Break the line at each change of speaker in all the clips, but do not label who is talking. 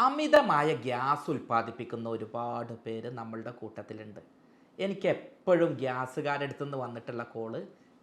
അമിതമായ ഗ്യാസ് ഉൽപ്പാദിപ്പിക്കുന്ന ഒരുപാട് പേര് നമ്മളുടെ കൂട്ടത്തിലുണ്ട്. എനിക്ക് എപ്പോഴും ഗ്യാസുകാരടുത്തു നിന്ന് വന്നിട്ടുള്ള കോള്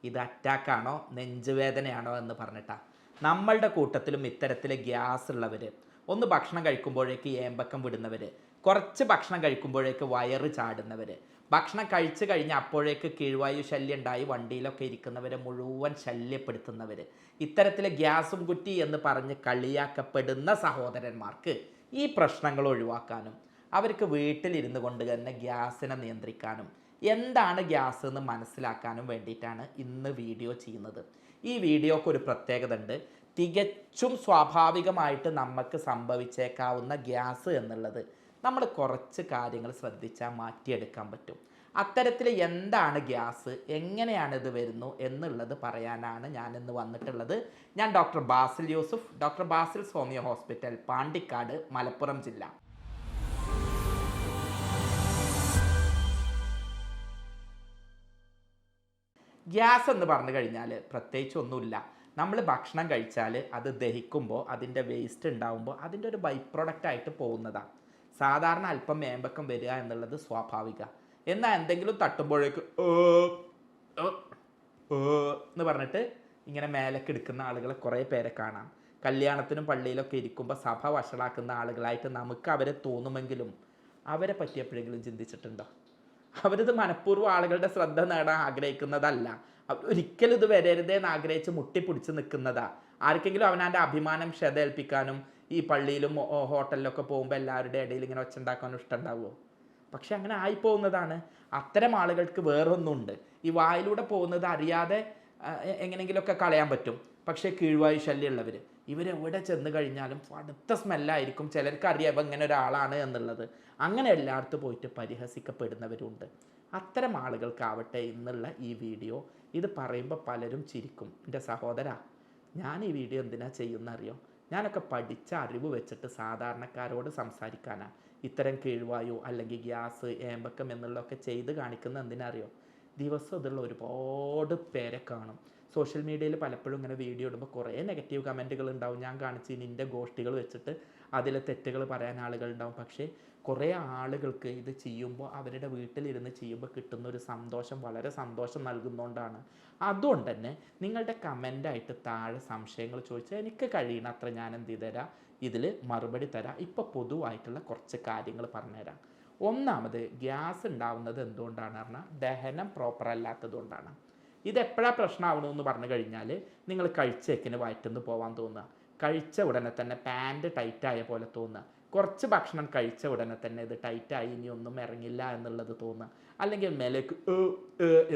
ഇത് അറ്റാക്കാണോ നെഞ്ചുവേദനയാണോ എന്ന് പറഞ്ഞിട്ടാണ്. നമ്മളുടെ കൂട്ടത്തിലും ഇത്തരത്തിൽ ഗ്യാസ് ഉള്ളവർ, ഒന്ന് ഭക്ഷണം കഴിക്കുമ്പോഴേക്ക് ഏമ്പക്കം വിടുന്നവർ, കുറച്ച് ഭക്ഷണം കഴിക്കുമ്പോഴേക്ക് വയറ് ചാടുന്നവർ, ഭക്ഷണം കഴിച്ചു കഴിഞ്ഞ് അപ്പോഴേക്ക് കീഴ്വായു ശല്യം ഉണ്ടായി വണ്ടിയിലൊക്കെ ഇരിക്കുന്നവരെ മുഴുവൻ ശല്യപ്പെടുത്തുന്നവർ, ഇത്തരത്തിൽ ഗ്യാസും കുറ്റി എന്ന് പറഞ്ഞ് കളിയാക്കപ്പെടുന്ന സഹോദരന്മാർക്ക് ഈ പ്രശ്നങ്ങൾ ഒഴിവാക്കാനും അവർക്ക് വീട്ടിലിരുന്ന് കൊണ്ട് തന്നെ ഗ്യാസിനെ നിയന്ത്രിക്കാനും എന്താണ് ഗ്യാസ് എന്ന് മനസ്സിലാക്കാനും വേണ്ടിയിട്ടാണ് ഇന്ന് വീഡിയോ ചെയ്യുന്നത്. ഈ വീഡിയോക്ക് ഒരു പ്രത്യേകത ഉണ്ട്. തികച്ചും സ്വാഭാവികമായിട്ട് നമുക്ക് സംഭവിച്ചേക്കാവുന്ന ഗ്യാസ് എന്നുള്ളത് നമ്മൾ കുറച്ച് കാര്യങ്ങൾ ശ്രദ്ധിച്ചാൽ മാറ്റിയെടുക്കാൻ പറ്റും. അത്തരത്തിൽ എന്താണ് ഗ്യാസ്, എങ്ങനെയാണ് ഇത് വരുന്നു എന്നുള്ളത് പറയാനാണ് ഞാനിന്ന് വന്നിട്ടുള്ളത്. ഞാൻ doctor Basil Yusuf, doctor Basil homeo hospital, Pandikkad, Malappuram ജില്ല. ഗ്യാസ് എന്ന് പറഞ്ഞു കഴിഞ്ഞാൽ പ്രത്യേകിച്ച് ഒന്നുമില്ല. നമ്മൾ ഭക്ഷണം കഴിച്ചാൽ അത് ദഹിക്കുമ്പോൾ അതിൻ്റെ വേസ്റ്റ് ഉണ്ടാകുമ്പോൾ അതിൻ്റെ ഒരു ബൈ പ്രൊഡക്റ്റ് ആയിട്ട് പോകുന്നതാണ്. സാധാരണ അല്പം മേമ്പക്കം വരിക എന്നുള്ളത് സ്വാഭാവിക. എന്നാൽ എന്തെങ്കിലും തട്ടുമ്പോഴേക്ക് എന്ന് പറഞ്ഞിട്ട് ഇങ്ങനെ മേലേക്ക് എടുക്കുന്ന ആളുകളെ കുറേ പേരെ കാണാം. കല്യാണത്തിനും പള്ളിയിലൊക്കെ ഇരിക്കുമ്പോൾ സഭ വഷളാക്കുന്ന ആളുകളായിട്ട് നമുക്ക് അവരെ തോന്നുമെങ്കിലും അവരെ പറ്റി എപ്പോഴെങ്കിലും ചിന്തിച്ചിട്ടുണ്ടോ? അവരിത് മനഃപൂർവ്വം ആളുകളുടെ ശ്രദ്ധ നേടാൻ ആഗ്രഹിക്കുന്നതല്ല. ഒരിക്കലും ഇത് വരരുതേന്ന് ആഗ്രഹിച്ച് മുട്ടിപ്പിടിച്ച് നിൽക്കുന്നതാ. ആർക്കെങ്കിലും അവനവൻ്റെ അഭിമാനം ക്ഷതേൽപ്പിക്കാനും ഈ പള്ളിയിലും ഹോട്ടലിലൊക്കെ പോകുമ്പോൾ എല്ലാവരുടെ ഇടയിൽ ഇങ്ങനെ ഒച്ചുണ്ടാക്കാനും ഇഷ്ടമുണ്ടാവുമോ? പക്ഷെ അങ്ങനെ ആയിപ്പോകുന്നതാണ്. അത്തരം ആളുകൾക്ക് വേറൊന്നുണ്ട്. ഈ വായിലൂടെ പോകുന്നത് അറിയാതെ എങ്ങനെയെങ്കിലുമൊക്കെ കളയാൻ പറ്റും. പക്ഷേ കീഴ്വായു ശല്യമുള്ളവർ ഇവരെവിടെ ചെന്ന് കഴിഞ്ഞാലും അടുത്ത സ്മെല്ലായിരിക്കും. ചിലർക്ക് അറിയാം ഇങ്ങനെ ഒരാളാണ് എന്നുള്ളത്. അങ്ങനെ എല്ലായിടത്തും പോയിട്ട് പരിഹസിക്കപ്പെടുന്നവരുണ്ട്. അത്തരം ആളുകൾക്കാവട്ടെ ഇന്നുള്ള ഈ വീഡിയോ. ഇത് പറയുമ്പോൾ പലരും ചിരിക്കും. എൻ്റെ സഹോദരാ, ഞാൻ ഈ വീഡിയോ എന്തിനാ ചെയ്യുന്നറിയോ? ഞാനൊക്കെ പഠിച്ച അറിവ് വെച്ചിട്ട് സാധാരണക്കാരോട് സംസാരിക്കാനാണ്. ഇത്തരം കീഴ്വായു അല്ലെങ്കിൽ ഗ്യാസ്, ഏമ്പക്കം എന്നുള്ളതൊക്കെ ചെയ്ത് കാണിക്കുന്ന എന്തിനറിയോ? ദിവസം ഇതുള്ള ഒരുപാട് പേരെ കാണും. സോഷ്യൽ മീഡിയയിൽ പലപ്പോഴും ഇങ്ങനെ വീഡിയോ ഇടുമ്പോൾ കുറേ നെഗറ്റീവ് കമൻറ്റുകൾ ഉണ്ടാവും. ഞാൻ കാണിച്ച് നിൻ്റെ ഗോഷ്ഠികൾ വെച്ചിട്ട് അതിലെ തെറ്റുകൾ പറയാൻ ആളുകളുണ്ടാവും. പക്ഷേ കുറേ ആളുകൾക്ക് ഇത് ചെയ്യുമ്പോൾ അവരുടെ വീട്ടിലിരുന്ന് ചെയ്യുമ്പോൾ കിട്ടുന്ന ഒരു സന്തോഷം വളരെ സന്തോഷം നൽകുന്നതുകൊണ്ടാണ്. അതുകൊണ്ട് തന്നെ നിങ്ങളുടെ കമൻ്റായിട്ട് താഴെ സംശയങ്ങൾ ചോദിച്ചാൽ എനിക്ക് കഴിയണ അത്ര ഞാൻ എന്ത് ചെയ്ത് തരാം, ഇതിൽ മറുപടി തരാം. ഇപ്പോൾ പൊതുവായിട്ടുള്ള കുറച്ച് കാര്യങ്ങൾ പറഞ്ഞുതരാം. ഒന്നാമത്, ഗ്യാസ് ഉണ്ടാവുന്നത് എന്തുകൊണ്ടാണ് പറഞ്ഞാൽ ദഹനം പ്രോപ്പർ അല്ലാത്തത് കൊണ്ടാണ്. ഇതെപ്പോഴാണ് പ്രശ്നമാവണമെന്ന് പറഞ്ഞു കഴിഞ്ഞാൽ, നിങ്ങൾ കഴിച്ചേക്കിന് വയറ്റുന്ന് പോകാൻ തോന്നുക, കഴിച്ച ഉടനെ തന്നെ പാൻറ്റ് ടൈറ്റായ പോലെ തോന്നുക, കുറച്ച് ഭക്ഷണം കഴിച്ച ഉടനെ തന്നെ ഇത് ടൈറ്റായി ഇനി ഒന്നും ഇറങ്ങില്ല എന്നുള്ളത് തോന്നുക, അല്ലെങ്കിൽ മേലേക്ക്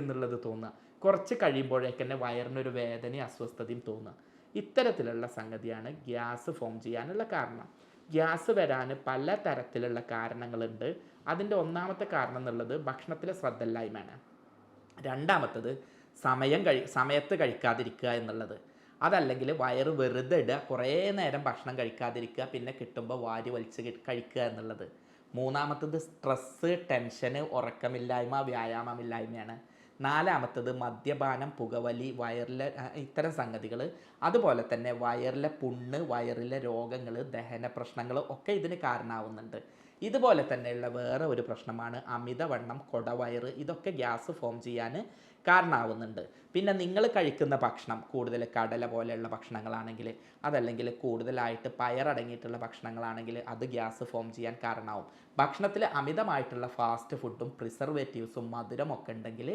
എന്നുള്ളത് തോന്നുക, കുറച്ച് കഴിയുമ്പോഴേക്ക് തന്നെ വയറിനൊരു വേദനയും അസ്വസ്ഥതയും തോന്നുക. ഇത്തരത്തിലുള്ള സംഗതിയാണ് ഗ്യാസ് ഫോം ചെയ്യാനുള്ള കാരണം. ഗ്യാസ് വരാൻ പല തരത്തിലുള്ള കാരണങ്ങളുണ്ട്. അതിൻ്റെ ഒന്നാമത്തെ കാരണം എന്നുള്ളത് ഭക്ഷണത്തിലെ ശ്രദ്ധയില്ലായ്മയാണ്. രണ്ടാമത്തത് സമയത്ത് കഴിക്കാതിരിക്കുക എന്നുള്ളത്. അതല്ലെങ്കിൽ വയറ് വെറുതെ ഇടുക, കുറേ നേരം ഭക്ഷണം കഴിക്കാതിരിക്കുക, പിന്നെ കിട്ടുമ്പോൾ വാരി വലിച്ച് കഴിക്കുക എന്നുള്ളത്. മൂന്നാമത്തത് സ്ട്രെസ്സ്, ടെൻഷന്, ഉറക്കമില്ലായ്മ, വ്യായാമമില്ലായ്മയാണ്. നാലാമത്തത് മദ്യപാനം, പുകവലി, വയറിലെ ഇത്തരം സംഗതികൾ. അതുപോലെ തന്നെ വയറിലെ പുണ്ണ്, വയറിലെ രോഗങ്ങൾ, ദഹന പ്രശ്നങ്ങൾ ഒക്കെ ഇതിന് കാരണമാവുന്നുണ്ട്. ഇതുപോലെ തന്നെയുള്ള വേറെ ഒരു പ്രശ്നമാണ് അമിതവണ്ണം, കൊടവയറ്. ഇതൊക്കെ ഗ്യാസ് ഫോം ചെയ്യാൻ കാരണമാവുന്നുണ്ട്. പിന്നെ നിങ്ങൾ കഴിക്കുന്ന ഭക്ഷണം കൂടുതൽ കടല പോലെയുള്ള ഭക്ഷണങ്ങളാണെങ്കിൽ, അതല്ലെങ്കിൽ കൂടുതലായിട്ട് പയറടങ്ങിയിട്ടുള്ള ഭക്ഷണങ്ങളാണെങ്കിൽ അത് ഗ്യാസ് ഫോം ചെയ്യാൻ കാരണമാവും. ഭക്ഷണത്തിൽ അമിതമായിട്ടുള്ള ഫാസ്റ്റ് ഫുഡും പ്രിസർവേറ്റീവ്സും മധുരമൊക്കെ ഉണ്ടെങ്കിൽ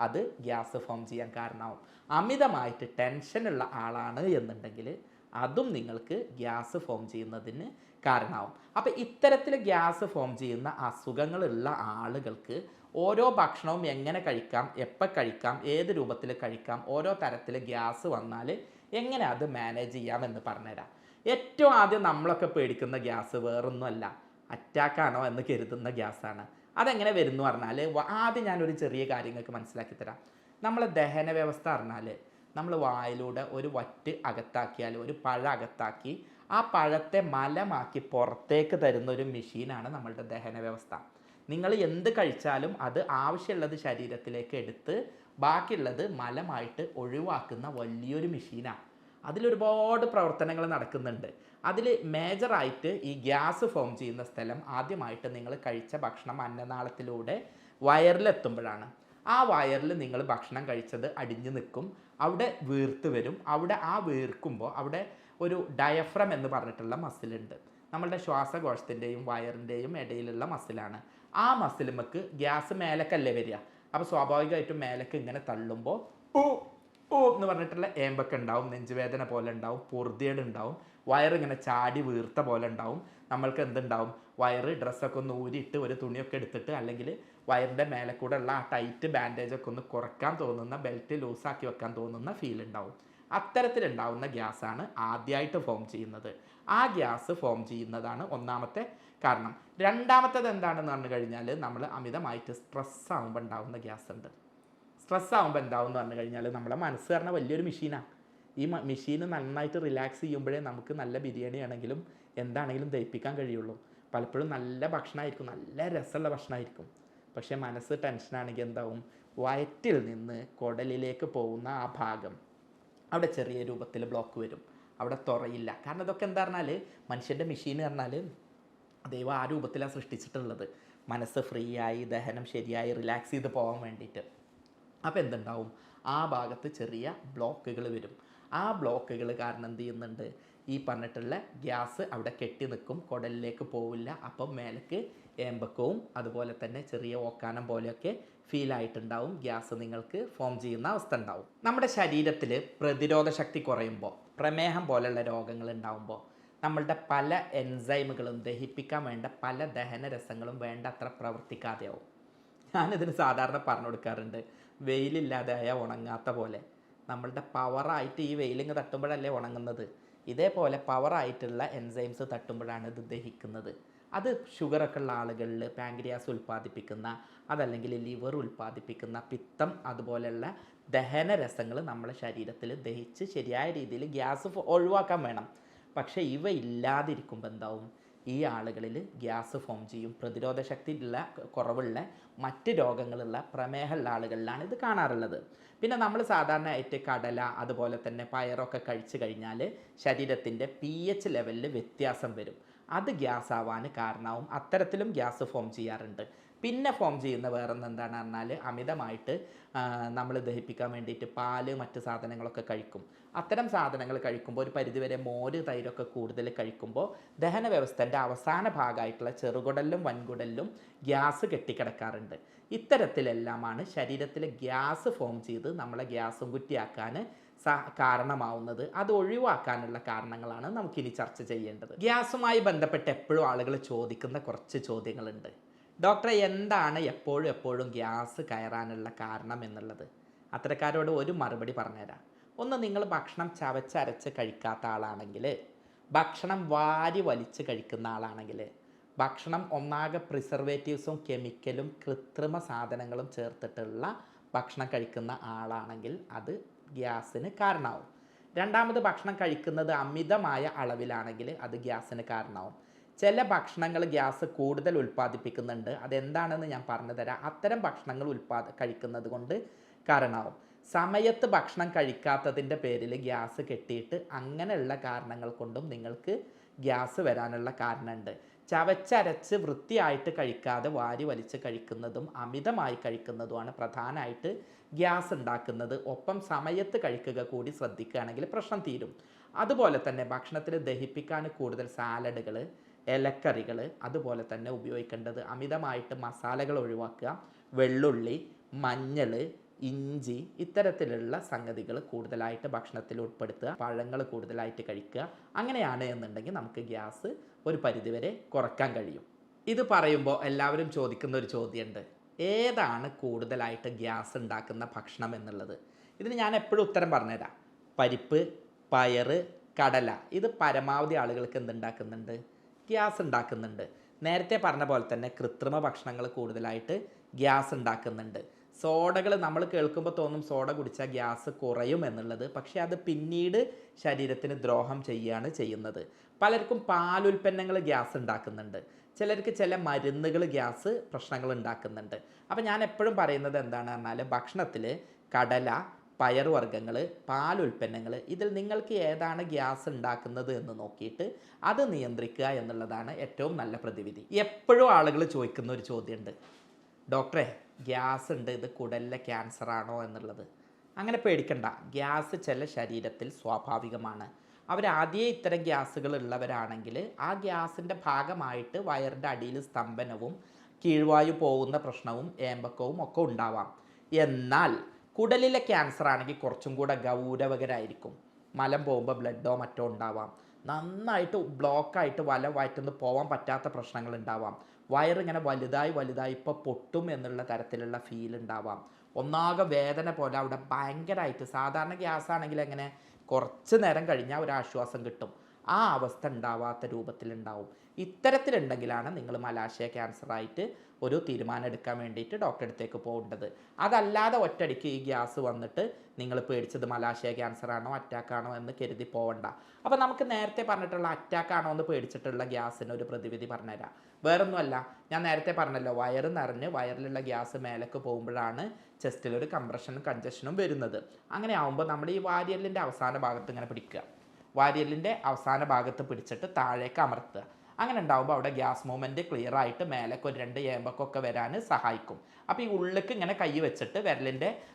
അത് ഗ്യാസ് ഫോം ചെയ്യാൻ കാരണമാവും. അമിതമായിട്ട് ടെൻഷനുള്ള ആളാണ് എന്നുണ്ടെങ്കിൽ അതും നിങ്ങൾക്ക് ഗ്യാസ് ഫോം ചെയ്യുന്നതിന് കാരണമാവും. അപ്പോൾ ഇത്തരത്തിൽ ഗ്യാസ് ഫോം ചെയ്യുന്ന അസുഖങ്ങളുള്ള ആളുകൾക്ക് ഓരോ ഭക്ഷണവും എങ്ങനെ കഴിക്കാം, എപ്പോൾ കഴിക്കാം, ഏത് രൂപത്തിൽ കഴിക്കാം, ഓരോ തരത്തിൽ ഗ്യാസ് വന്നാൽ എങ്ങനെ അത് മാനേജ് ചെയ്യാമെന്ന് പറഞ്ഞുതരാം. ഏറ്റവും ആദ്യം നമ്മളൊക്കെ പേടിക്കുന്ന ഗ്യാസ് വേറൊന്നുമല്ല, അറ്റാക്കാണോ എന്ന് കരുതുന്ന ഗ്യാസാണ്. അതെങ്ങനെ വരുന്നു പറഞ്ഞാൽ, ആദ്യം ഞാനൊരു ചെറിയ കാര്യങ്ങൾക്ക് മനസ്സിലാക്കി തരാം. നമ്മളെ ദഹന വ്യവസ്ഥ പറഞ്ഞാൽ, നമ്മൾ വായിലൂടെ ഒരു വറ്റ് അകത്താക്കിയാൽ, ഒരു പഴം അകത്താക്കി ആ പഴത്തെ മലമാക്കി പുറത്തേക്ക് തരുന്ന ഒരു മെഷീനാണ് നമ്മളുടെ ദഹന വ്യവസ്ഥ. നിങ്ങൾ എന്ത് കഴിച്ചാലും അത് ആവശ്യമുള്ളത് ശരീരത്തിലേക്ക് എടുത്ത് ബാക്കിയുള്ളത് മലമായിട്ട് ഒഴിവാക്കുന്ന വലിയൊരു മെഷീനാണ്. അതിലൊരുപാട് പ്രവർത്തനങ്ങൾ നടക്കുന്നുണ്ട്. അതിൽ മേജറായിട്ട് ഈ ഗ്യാസ് ഫോം ചെയ്യുന്ന സ്ഥലം ആദ്യമായിട്ട് നിങ്ങൾ കഴിച്ച ഭക്ഷണം അന്നനാളത്തിലൂടെ വയറിലെത്തുമ്പോഴാണ്. ആ വയറിൽ നിങ്ങൾ ഭക്ഷണം കഴിച്ചത് അടിഞ്ഞു നിൽക്കും, അവിടെ വീർത്ത് വരും. അവിടെ ആ വീർക്കുമ്പോൾ അവിടെ ഒരു ഡയഫ്രം എന്ന് പറഞ്ഞിട്ടുള്ള മസിലുണ്ട്. നമ്മളുടെ ശ്വാസകോശത്തിൻ്റെയും വയറിൻ്റെയും ഇടയിലുള്ള മസിലാണ്. ആ മസിലുമക്ക് ഗ്യാസ് മേലക്കല്ലേ വരിക. അപ്പോൾ സ്വാഭാവികമായിട്ടും മേലക്ക് ഇങ്ങനെ തള്ളുമ്പോൾ ഓ ഓ എന്ന് പറഞ്ഞിട്ടുള്ള ഏമ്പൊക്കെ ഉണ്ടാവും, നെഞ്ചുവേദന പോലെ ഉണ്ടാവും, പൊറുതിയേട് ഉണ്ടാവും, വയറിങ്ങനെ ചാടി വീർത്ത പോലെ ഉണ്ടാവും. നമ്മൾക്ക് എന്തുണ്ടാവും, വയറ് ഡ്രസ്സൊക്കെ ഒന്ന് ഊരിയിട്ട് ഒരു തുണിയൊക്കെ എടുത്തിട്ട് അല്ലെങ്കിൽ വയറിൻ്റെ മേലെ കൂടെ ഉള്ള ആ ടൈറ്റ് ബാൻഡേജൊക്കെ ഒന്ന് കുറക്കാൻ തോന്നുന്ന, ബെൽറ്റ് ലൂസാക്കി വെക്കാൻ തോന്നുന്ന ഫീൽ ഉണ്ടാവും. അത്തരത്തിലുണ്ടാവുന്ന ഗ്യാസാണ് ആദ്യമായിട്ട് ഫോം ചെയ്യുന്നത്. ആ ഗ്യാസ് ഫോം ചെയ്യുന്നതാണ് ഒന്നാമത്തെ കാരണം. രണ്ടാമത്തേത് എന്താണെന്ന് പറഞ്ഞു കഴിഞ്ഞാൽ നമ്മൾ അമിതമായിട്ട് സ്ട്രെസ് ആകുമ്പോൾ ഉണ്ടാവുന്ന ഗ്യാസ് ഉണ്ട്. സ്ട്രെസ് ആകുമ്പോൾ എന്താവും എന്ന് പറഞ്ഞു കഴിഞ്ഞാൽ നമ്മളെ മനസ്സ് പറഞ്ഞാൽ വലിയൊരു മെഷീനാണ്. ഈ മെഷീന് നന്നായിട്ട് റിലാക്സ് ചെയ്യുമ്പോഴേ നമുക്ക് നല്ല ബിരിയാണി ആണെങ്കിലും എന്താണെങ്കിലും ദഹിപ്പിക്കാൻ കഴിയുള്ളൂ. പലപ്പോഴും നല്ല ഭക്ഷണമായിരിക്കും, നല്ല രസമുള്ള ഭക്ഷണമായിരിക്കും. പക്ഷേ മനസ്സ് ടെൻഷനാണെങ്കിൽ എന്താവും, വയറ്റിൽ നിന്ന് കുടലിലേക്ക് പോകുന്ന ആ ഭാഗം അവിടെ ചെറിയ രൂപത്തിൽ ബ്ലോക്ക് വരും, അവിടെ തുറയില്ല. കാരണം ഇതൊക്കെ എന്താ പറഞ്ഞാൽ മനുഷ്യൻ്റെ മെഷീൻ പറഞ്ഞാൽ ദൈവം ആ രൂപത്തിലാണ് സൃഷ്ടിച്ചിട്ടുള്ളത്, മനസ്സ് ഫ്രീ ആയി ദഹനം ശരിയായി റിലാക്സ് ചെയ്ത് പോകാൻ വേണ്ടിയിട്ട്. അപ്പോൾ എന്തുണ്ടാവും, ആ ഭാഗത്ത് ചെറിയ ബ്ലോക്കുകൾ വരും. ആ ബ്ലോക്കുകൾ കാരണം എന്ത് ചെയ്യുന്നുണ്ട്, ഈ പറഞ്ഞിട്ടുള്ള ഗ്യാസ് അവിടെ കെട്ടി നിൽക്കും, കുടലിലേക്ക് പോവില്ല. അപ്പം മേലേക്ക് ഏമ്പക്കവും അതുപോലെ തന്നെ ചെറിയ ഓക്കാനം പോലെയൊക്കെ ഫീൽ ആയിട്ടുണ്ടാവും. ഗ്യാസ് നിങ്ങൾക്ക് ഫോം ചെയ്യുന്ന അവസ്ഥ ഉണ്ടാവും. നമ്മുടെ ശരീരത്തിൽ പ്രതിരോധ ശക്തി കുറയുമ്പോൾ, പ്രമേഹം പോലെയുള്ള രോഗങ്ങൾ ഉണ്ടാകുമ്പോൾ നമ്മളുടെ പല എൻസൈമുകളും ദഹിപ്പിക്കാൻ വേണ്ട പല ദഹനരസങ്ങളും വേണ്ട അത്ര പ്രവർത്തിക്കാതെയാവും. ഞാനിതിന് സാധാരണ പറഞ്ഞു കൊടുക്കാറുണ്ട്, വെയിലില്ലാതായ ഉണങ്ങാത്ത പോലെ. നമ്മളുടെ പവറായിട്ട് ഈ വെയിലിങ്ങ് തട്ടുമ്പോഴല്ലേ ഉണങ്ങുന്നത്, ഇതേപോലെ പവറായിട്ടുള്ള എൻസൈംസ് തട്ടുമ്പോഴാണ് ഇത് ദഹിക്കുന്നത്. അത് ഷുഗറൊക്കെ ഉള്ള ആളുകളിൽ പാങ്ക്രിയാസ് ഉൽപ്പാദിപ്പിക്കുന്ന, അതല്ലെങ്കിൽ ലിവർ ഉൽപ്പാദിപ്പിക്കുന്ന പിത്തം അതുപോലെയുള്ള ദഹനരസങ്ങൾ നമ്മുടെ ശരീരത്തിൽ ദഹിച്ച് ശരിയായ രീതിയിൽ ഗ്യാസ് ഒഴിവാക്കാൻ വേണം. പക്ഷേ ഇവ ഇല്ലാതിരിക്കുമ്പോൾ എന്താവും, ഈ ആളുകളിൽ ഗ്യാസ് ഫോം ചെയ്യും. പ്രതിരോധ ശക്തി ഉള്ള കുറവുള്ള മറ്റ് രോഗങ്ങളുള്ള പ്രമേഹമുള്ള ആളുകളിലാണ് ഇത് കാണാറുള്ളത്. പിന്നെ നമ്മൾ സാധാരണയായിട്ട് കടല അതുപോലെ തന്നെ പയറൊക്കെ കഴിച്ചു കഴിഞ്ഞാൽ ശരീരത്തിൻ്റെ pH ലെവലിൽ വ്യത്യാസം വരും. അത് ഗ്യാസ് ആവാൻ കാരണമാവും. അത്തരത്തിലും ഗ്യാസ് ഫോം ചെയ്യാറുണ്ട്. പിന്നെ ഫോം ചെയ്യുന്ന വേറൊന്ന് എന്താണെന്ന് പറഞ്ഞാൽ അമിതമായിട്ട് നമ്മൾ ദഹിപ്പിക്കാൻ വേണ്ടിയിട്ട് പാല് മറ്റ് സാധനങ്ങളൊക്കെ കഴിക്കും. അത്തരം സാധനങ്ങൾ കഴിക്കുമ്പോൾ ഒരു പരിധിവരെ മോര് തൈരൊക്കെ കൂടുതൽ കഴിക്കുമ്പോൾ ദഹന വ്യവസ്ഥൻ്റെ അവസാന ഭാഗമായിട്ടുള്ള ചെറുകുടലിലും വൻകുടലിലും ഗ്യാസ് കെട്ടിക്കിടക്കാറുണ്ട്. ഇത്തരത്തിലെല്ലാമാണ് ശരീരത്തിൽ ഗ്യാസ് ഫോം ചെയ്ത് നമ്മളെ ഗ്യാസും കുറ്റിയാക്കാൻ കാരണമാവുന്നത്. അത് ഒഴിവാക്കാനുള്ള കാരണങ്ങളാണ് നമുക്കിനി ചർച്ച ചെയ്യേണ്ടത്. ഗ്യാസുമായി ബന്ധപ്പെട്ട് എപ്പോഴും ആളുകൾ ചോദിക്കുന്ന കുറച്ച് ചോദ്യങ്ങളുണ്ട്. ഡോക്ടറെ, എന്താണ് എപ്പോഴും ഗ്യാസ് കയറാനുള്ള കാരണം എന്നുള്ളത്? അത്തരക്കാരോട് ഒരു മറുപടി പറഞ്ഞുതരാം. ഒന്ന്, നിങ്ങൾ ഭക്ഷണം ചവച്ചരച്ച് കഴിക്കാത്ത ആളാണെങ്കിൽ, ഭക്ഷണം വാരി വലിച്ച് കഴിക്കുന്ന ആളാണെങ്കിൽ, ഭക്ഷണം ഒന്നാകെ പ്രിസർവേറ്റീവ്സും കെമിക്കലും കൃത്രിമ സാധനങ്ങളും ചേർത്തിട്ടുള്ള ഭക്ഷണം കഴിക്കുന്ന ആളാണെങ്കിൽ അത് ഗ്യാസിന് കാരണമാവും. രണ്ടാമത്, ഭക്ഷണം കഴിക്കുന്നത് അമിതമായ അളവിലാണെങ്കിൽ അത് ഗ്യാസിന് കാരണമാവും. ചില ഭക്ഷണങ്ങൾ ഗ്യാസ് കൂടുതൽ ഉൽപ്പാദിപ്പിക്കുന്നുണ്ട്, അതെന്താണെന്ന് ഞാൻ പറഞ്ഞു തരാം. അത്തരം ഭക്ഷണങ്ങൾ കഴിക്കുന്നത് കൊണ്ട് കാരണമാവും. സമയത്ത് ഭക്ഷണം കഴിക്കാത്തതിൻ്റെ പേരിൽ ഗ്യാസ് കെട്ടിയിട്ട് അങ്ങനെയുള്ള കാരണങ്ങൾ കൊണ്ടും നിങ്ങൾക്ക് ഗ്യാസ് വരാനുള്ള കാരണമുണ്ട്. ചവച്ചരച്ച് വൃത്തിയായിട്ട് കഴിക്കാതെ വാരി വലിച്ച് കഴിക്കുന്നതും അമിതമായി കഴിക്കുന്നതുമാണ് പ്രധാനമായിട്ട് ഗ്യാസ് ഉണ്ടാക്കുന്നത്. ഒപ്പം സമയത്ത് കഴിക്കുക കൂടി ശ്രദ്ധിക്കുകയാണെങ്കിൽ പ്രശ്നം തീരും. അതുപോലെ തന്നെ ഭക്ഷണത്തിൽ ദഹിപ്പിക്കാൻ കൂടുതൽ സാലഡുകൾ, ഇലക്കറികൾ അതുപോലെ തന്നെ ഉപയോഗിക്കേണ്ടത്. അമിതമായിട്ട് മസാലകൾ ഒഴിവാക്കുക. വെള്ളുള്ളി, മഞ്ഞൾ, ഇഞ്ചി ഇത്തരത്തിലുള്ള സംഗതികൾ കൂടുതലായിട്ട് ഭക്ഷണത്തിൽ ഉൾപ്പെടുത്തുക. പഴങ്ങൾ കൂടുതലായിട്ട് കഴിക്കുക. അങ്ങനെയാണ് എന്നുണ്ടെങ്കിൽ നമുക്ക് ഗ്യാസ് ഒരു പരിധിവരെ കുറയ്ക്കാൻ കഴിയും. ഇത് പറയുമ്പോൾ എല്ലാവരും ചോദിക്കുന്ന ഒരു ചോദ്യമുണ്ട്, ഏതാണ് കൂടുതലായിട്ട് ഗ്യാസ് ഉണ്ടാക്കുന്ന ഭക്ഷണം എന്നുള്ളത്? ഇതിന് ഞാൻ എപ്പോഴും ഉത്തരം പറഞ്ഞുതരാം. പരിപ്പ്, പയറ്, കടല, ഇത് പരമാവധി ആളുകൾക്ക് എന്തുണ്ടാക്കുന്നുണ്ട്? ഗ്യാസ് ഉണ്ടാക്കുന്നുണ്ട്. നേരത്തെ പറഞ്ഞ പോലെ തന്നെ കൃത്രിമ ഭക്ഷണങ്ങൾ കൂടുതലായിട്ട് ഗ്യാസ് ഉണ്ടാക്കുന്നുണ്ട്. സോഡകൾ നമ്മൾ കേൾക്കുമ്പോൾ തോന്നും സോഡ കുടിച്ചാൽ ഗ്യാസ് കുറയും എന്നുള്ളത്. പക്ഷേ അത് പിന്നീട് ശരീരത്തിന് ദ്രോഹം ചെയ്യുകയാണ് ചെയ്യുന്നത്. പലർക്കും പാലുൽപ്പന്നങ്ങൾ ഗ്യാസ് ഉണ്ടാക്കുന്നുണ്ട്. ചിലർക്ക് ചില മരുന്നുകൾ ഗ്യാസ് പ്രശ്നങ്ങൾ ഉണ്ടാക്കുന്നുണ്ട്. അപ്പോൾ ഞാൻ എപ്പോഴും പറയുന്നത് എന്താണെന്ന് പറഞ്ഞാൽ ഭക്ഷണത്തിൽ കടല, പയറുവർഗ്ഗങ്ങൾ, പാലുൽപ്പന്നങ്ങൾ, ഇതിൽ നിങ്ങൾക്ക് ഏതാണ് ഗ്യാസ് ഉണ്ടാക്കുന്നത് എന്ന് നോക്കിയിട്ട് അത് നിയന്ത്രിക്കുക എന്നുള്ളതാണ് ഏറ്റവും നല്ല പ്രതിവിധി. എപ്പോഴും ആളുകൾ ചോദിക്കുന്ന ഒരു ചോദ്യമുണ്ട്, ഡോക്ടറെ ഗ്യാസ് ഉണ്ട്, ഇത് കുടലിലെ ക്യാൻസർ ആണോ എന്നുള്ളത്. അങ്ങനെ പേടിക്കണ്ട, ഗ്യാസ് ചില ശരീരത്തിൽ സ്വാഭാവികമാണ്. അവരാദ്യമേ ഇത്തരം ഗ്യാസുകൾ ഉള്ളവരാണെങ്കിൽ ആ ഗ്യാസിൻ്റെ ഭാഗമായിട്ട് വയറിൻ്റെ അടിയിൽ സ്തംഭനവും കീഴ്വായു പോകുന്ന പ്രശ്നവും ഏമ്പക്കവും ഒക്കെ ഉണ്ടാവാം. എന്നാൽ കുടലിലെ ക്യാൻസർ ആണെങ്കിൽ കുറച്ചും കൂടെ ഗൗരവകരായിരിക്കും. മലം പോകുമ്പോൾ ബ്ലഡോ മറ്റോ ഉണ്ടാവാം, നന്നായിട്ട് ബ്ലോക്കായിട്ട് വയറ്റിൽ പോകാൻ പറ്റാത്ത പ്രശ്നങ്ങൾ ഉണ്ടാവാം, വയറിങ്ങനെ വലുതായി ഇപ്പോൾ പൊട്ടും എന്നുള്ള തരത്തിലുള്ള ഫീൽ ഉണ്ടാവാം, ഒന്നാകെ വേദന പോലെ അവിടെ ഭയങ്കരമായിട്ട്. സാധാരണ ഗ്യാസ് ആണെങ്കിൽ എങ്ങനെ കുറച്ച് നേരം കഴിഞ്ഞാൽ ഒരു ആശ്വാസം കിട്ടും, ആ അവസ്ഥ ഉണ്ടാവാത്ത രൂപത്തിലുണ്ടാവും. ഇത്തരത്തിലുണ്ടെങ്കിലാണ് നിങ്ങൾ മലാശയ ക്യാൻസറായിട്ട് ഒരു തീരുമാനം എടുക്കാൻ വേണ്ടിയിട്ട് ഡോക്ടറെ അടുത്തേക്ക് പോകേണ്ടത്. അതല്ലാതെ ഒറ്റയടിക്ക് ഈ ഗ്യാസ് വന്നിട്ട് നിങ്ങൾ പേടിച്ചത് മലാശയ ക്യാൻസറാണോ അറ്റാക്കാണോ എന്ന് കരുതി പോകണ്ട. അപ്പോൾ നമുക്ക് നേരത്തെ പറഞ്ഞിട്ടുള്ള അറ്റാക്കാണോ എന്ന് പേടിച്ചിട്ടുള്ള ഗ്യാസിന് ഒരു പ്രതിവിധി പറഞ്ഞുതരാം. വേറൊന്നുമല്ല, ഞാൻ നേരത്തെ പറഞ്ഞല്ലോ, വയറ് നിറഞ്ഞ് വയറിലുള്ള ഗ്യാസ് മേലേക്ക് പോകുമ്പോഴാണ് ചെസ്റ്റിലൊരു കംപ്രഷനും കൺജഷനും വരുന്നത്. അങ്ങനെ ആകുമ്പോൾ നമ്മൾ ഈ വാരിയലിൻ്റെ അവസാന ഭാഗത്ത് ഇങ്ങനെ പിടിക്കുക, വാരിയലിൻ്റെ അവസാന ഭാഗത്ത് പിടിച്ചിട്ട് താഴേക്ക് അമർത്തുക. അങ്ങനെ ഉണ്ടാകുമ്പോൾ അവിടെ ഗ്യാസ് മൂവ്മെൻറ്റ് ക്ലിയർ ആയിട്ട് മേലേക്ക് ഒരു 2 ഏമ്പക്കൊക്കെ വരാൻ സഹായിക്കും. അപ്പോൾ ഈ ഉള്ളിലേക്ക് ഇങ്ങനെ കൈ വെച്ചിട്ട്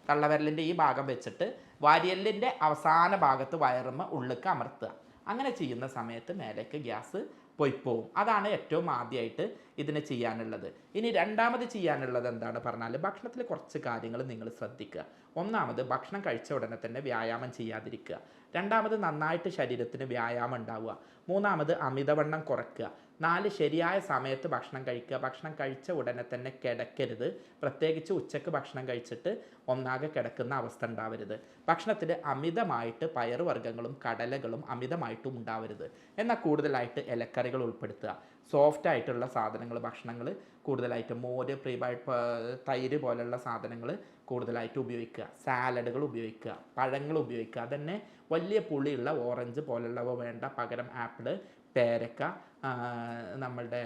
തള്ളവിരലിൻ്റെ ഈ ഭാഗം വെച്ചിട്ട് വാരിയലിൻ്റെ അവസാന ഭാഗത്ത് വയറുമ്മ ഉള്ളിലേക്ക് അമർത്തുക. അങ്ങനെ ചെയ്യുന്ന സമയത്ത് മേലേക്ക് ഗ്യാസ് പോയിപ്പോവും. അതാണ് ഏറ്റവും ആദ്യമായിട്ട് ഇതിന് ചെയ്യാനുള്ളത്. ഇനി രണ്ടാമത് ചെയ്യാനുള്ളത് എന്താണ് പറഞ്ഞാൽ, ഭക്ഷണത്തിൽ കുറച്ച് കാര്യങ്ങൾ നിങ്ങൾ ശ്രദ്ധിക്കുക. ഒന്നാമത്, ഭക്ഷണം കഴിച്ച ഉടനെ തന്നെ വ്യായാമം ചെയ്യാതിരിക്കുക. രണ്ടാമത്, നന്നായിട്ട് ശരീരത്തിന് വ്യായാമം ഉണ്ടാവുക. മൂന്നാമത്, അമിതവണ്ണം കുറയ്ക്കുക. 4, ശരിയായ സമയത്ത് ഭക്ഷണം കഴിക്കുക. ഭക്ഷണം കഴിച്ച ഉടനെ തന്നെ കിടക്കരുത്. പ്രത്യേകിച്ച് ഉച്ചയ്ക്ക് ഭക്ഷണം കഴിച്ചിട്ട് ഒന്നാകെ കിടക്കുന്ന അവസ്ഥ ഉണ്ടാവരുത്. ഭക്ഷണത്തിൽ അമിതമായിട്ട് പയറുവർഗ്ഗങ്ങളും കടലകളും അമിതമായിട്ടും ഉണ്ടാവരുത്. എന്നാൽ കൂടുതലായിട്ട് ഇലക്കറികൾ ഉൾപ്പെടുത്തുക. സോഫ്റ്റ് ആയിട്ടുള്ള സാധനങ്ങൾ, ഭക്ഷണങ്ങൾ കൂടുതലായിട്ട് മോര്, തൈര് പോലുള്ള സാധനങ്ങൾ കൂടുതലായിട്ട് ഉപയോഗിക്കുക. സാലഡുകൾ ഉപയോഗിക്കുക, പഴങ്ങൾ ഉപയോഗിക്കുക. അതന്നെ വലിയ പുളിയുള്ള ഓറഞ്ച് പോലുള്ളവ വേണ്ട. പകരം ആപ്പിള്, പേരക്ക, നമ്മളുടെ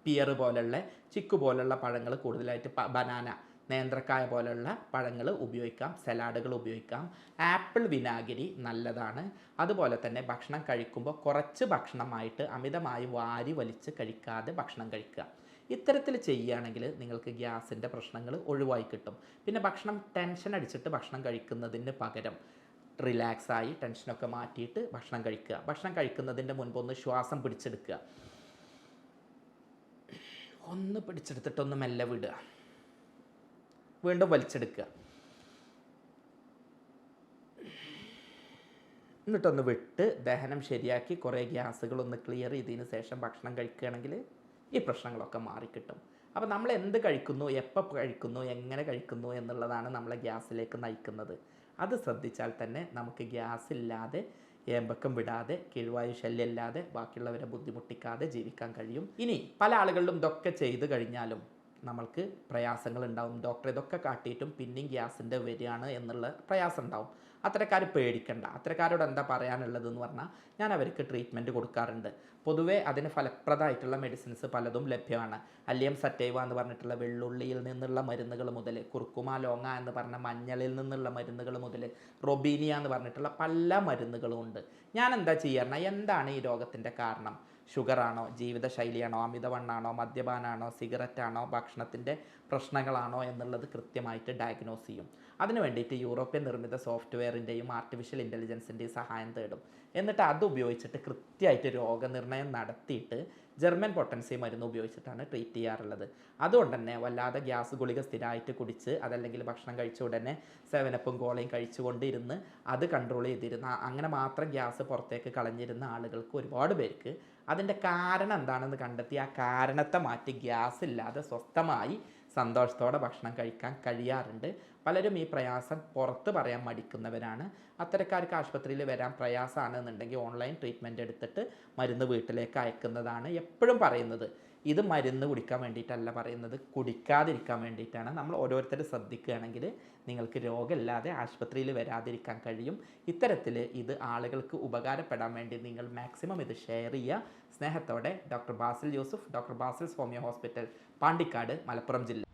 പിയർ പോലുള്ള, ചിക്കു പോലുള്ള പഴങ്ങൾ കൂടുതലായിട്ട്, ബനാന, നേന്ത്രക്കായ പോലുള്ള പഴങ്ങൾ ഉപയോഗിക്കാം. സലാഡുകൾ ഉപയോഗിക്കാം. ആപ്പിൾ വിനാഗിരി നല്ലതാണ്. അതുപോലെ തന്നെ ഭക്ഷണം കഴിക്കുമ്പോൾ കുറച്ച് ഭക്ഷണമായിട്ട് അമിതമായി വാരി വലിച്ച് കഴിക്കാതെ ഭക്ഷണം കഴിക്കുക. ഇത്തരത്തിൽ ചെയ്യുകയാണെങ്കിൽ നിങ്ങൾക്ക് ഗ്യാസിൻ്റെ പ്രശ്നങ്ങൾ ഒഴിവായി കിട്ടും. പിന്നെ ഭക്ഷണം ടെൻഷൻ അടിച്ചിട്ട് ഭക്ഷണം കഴിക്കുന്നതിന് പകരം റിലാക്സായി ടെൻഷനൊക്കെ മാറ്റിയിട്ട് ഭക്ഷണം കഴിക്കുക. ഭക്ഷണം കഴിക്കുന്നതിൻ്റെ മുൻപ് ഒന്ന് ശ്വാസം പിടിച്ചെടുക്കുക. ഒന്ന് പിടിച്ചെടുത്തിട്ടൊന്ന് മെല്ലെ വിടുക, വീണ്ടും വലിച്ചെടുക്കുക, എന്നിട്ടൊന്ന് വിട്ട് ദഹനം ശരിയാക്കി കുറേ ഗ്യാസുകളൊന്ന് ക്ലിയർ ചെയ്തതിന് ശേഷം ഭക്ഷണം കഴിക്കുകയാണെങ്കിൽ ഈ പ്രശ്നങ്ങളൊക്കെ മാറിക്കിട്ടും. അപ്പോൾ നമ്മൾ എന്ത് കഴിക്കുന്നു, എപ്പോൾ കഴിക്കുന്നു, എങ്ങനെ കഴിക്കുന്നു എന്നുള്ളതാണ് നമ്മളെ ഗ്യാസിലേക്ക് നയിക്കുന്നത്. അത് ശ്രദ്ധിച്ചാൽ തന്നെ നമുക്ക് ഗ്യാസ് ഇല്ലാതെ, ഏമ്പക്കം വിടാതെ, കീഴ്വായു ശല്യം ഇല്ലാതെ, ബാക്കിയുള്ളവരെ ബുദ്ധിമുട്ടിക്കാതെ ജീവിക്കാൻ കഴിയും. ഇനി പല ആളുകളിലും ഇതൊക്കെ ചെയ്ത് കഴിഞ്ഞാലും നമ്മൾക്ക് പ്രയാസങ്ങൾ ഉണ്ടാവും. ഡോക്ടർ ഇതൊക്കെ കാട്ടിയിട്ടും പിന്നെയും ഗ്യാസിൻ്റെ വരികയാണ് എന്നുള്ള പ്രയാസം ഉണ്ടാവും. അത്തരക്കാർ പേടിക്കണ്ട. അത്തരക്കാരോട് എന്താ പറയാനുള്ളതെന്ന് പറഞ്ഞാൽ, ഞാൻ അവർക്ക് ട്രീറ്റ്മെൻറ്റ് കൊടുക്കാറുണ്ട്. പൊതുവേ അതിന് ഫലപ്രദമായിട്ടുള്ള മെഡിസിൻസ് പലതും ലഭ്യമാണ്. അല്ലിയം സറ്റൈവ എന്ന് പറഞ്ഞിട്ടുള്ള വെള്ളുള്ളിയിൽ നിന്നുള്ള മരുന്നുകൾ മുതൽ, കുർക്കുമ ലോങ്ങ എന്ന് പറഞ്ഞ മഞ്ഞളിൽ നിന്നുള്ള മരുന്നുകൾ മുതൽ, റൊബീനിയ എന്ന് പറഞ്ഞിട്ടുള്ള പല മരുന്നുകളും ഉണ്ട്. ഞാൻ എന്താ ചെയ്യാറുണ്ട്, എന്താണ് ഈ രോഗത്തിൻ്റെ കാരണം, ഷുഗറാണോ, ജീവിതശൈലിയാണോ, അമിതവണ്ണാണോ, മദ്യപാനാണോ, സിഗരറ്റാണോ, ഭക്ഷണത്തിൻ്റെ പ്രശ്നങ്ങളാണോ എന്നുള്ളത് കൃത്യമായിട്ട് ഡയഗ്നോസ് ചെയ്യും. അതിന് വേണ്ടിയിട്ട് യൂറോപ്യൻ നിർമ്മിത സോഫ്റ്റ്വെയറിൻ്റെയും ആർട്ടിഫിഷ്യൽ ഇൻ്റലിജൻസിൻ്റെയും സഹായം തേടും. എന്നിട്ട് അത് ഉപയോഗിച്ചിട്ട് കൃത്യമായിട്ട് രോഗനിർണയം നടത്തിയിട്ട് ജർമ്മൻ പൊട്ടൻസി മരുന്ന് ഉപയോഗിച്ചിട്ടാണ് ട്രീറ്റ് ചെയ്യാറുള്ളത്. അതുകൊണ്ട് തന്നെ വല്ലാതെ ഗ്യാസ് ഗുളിക സ്ഥിരമായിട്ട് കുടിച്ച്, അതല്ലെങ്കിൽ ഭക്ഷണം കഴിച്ച ഉടനെ 7-അപ്പും കോളയും കഴിച്ചുകൊണ്ടിരുന്ന് അത് കൺട്രോൾ ചെയ്തിരുന്ന, അങ്ങനെ മാത്രം ഗ്യാസ് പുറത്തേക്ക് കളഞ്ഞിരുന്ന ആളുകൾക്ക്, ഒരുപാട് പേർക്ക് അതിൻ്റെ കാരണം എന്താണെന്ന് കണ്ടെത്തി ആ കാരണത്തെ മാറ്റി ഗ്യാസ് ഇല്ലാതെ സ്വസ്ഥമായി സന്തോഷത്തോടെ ഭക്ഷണം കഴിക്കാൻ കഴിയാറുണ്ട്. പലരും ഈ പ്രയാസം പുറത്ത് പറയാൻ മടിക്കുന്നവരാണ്. അത്തരക്കാർക്ക് ആശുപത്രിയിൽ വരാൻ പ്രയാസമാണെന്നുണ്ടെങ്കിൽ ഓൺലൈൻ ട്രീറ്റ്മെൻറ്റ് എടുത്തിട്ട് മരുന്ന് വീട്ടിലേക്ക് അയക്കുന്നതാണ് എപ്പോഴും പറയുന്നത്. ഇത് മരുന്ന് കുടിക്കാൻ വേണ്ടിയിട്ടല്ല പറയുന്നത്, കുടിക്കാതിരിക്കാൻ വേണ്ടിയിട്ടാണ്. നമ്മൾ ഓരോരുത്തർ ശ്രദ്ധിക്കുകയാണെങ്കിൽ നിങ്ങൾക്ക് രോഗമില്ലാതെ ആശുപത്രിയിൽ വരാതിരിക്കാൻ കഴിയും. ഇത്തരത്തിൽ ഇത് ആളുകൾക്ക് ഉപകാരപ്പെടാൻ വേണ്ടി നിങ്ങൾ മാക്സിമം ഇത് ഷെയർ ചെയ്യുക. സ്നേഹത്തോടെ, doctor Basil Yusuf, doctor Basil's homeo hospital, Pandikkad, Malappuram ജില്ല.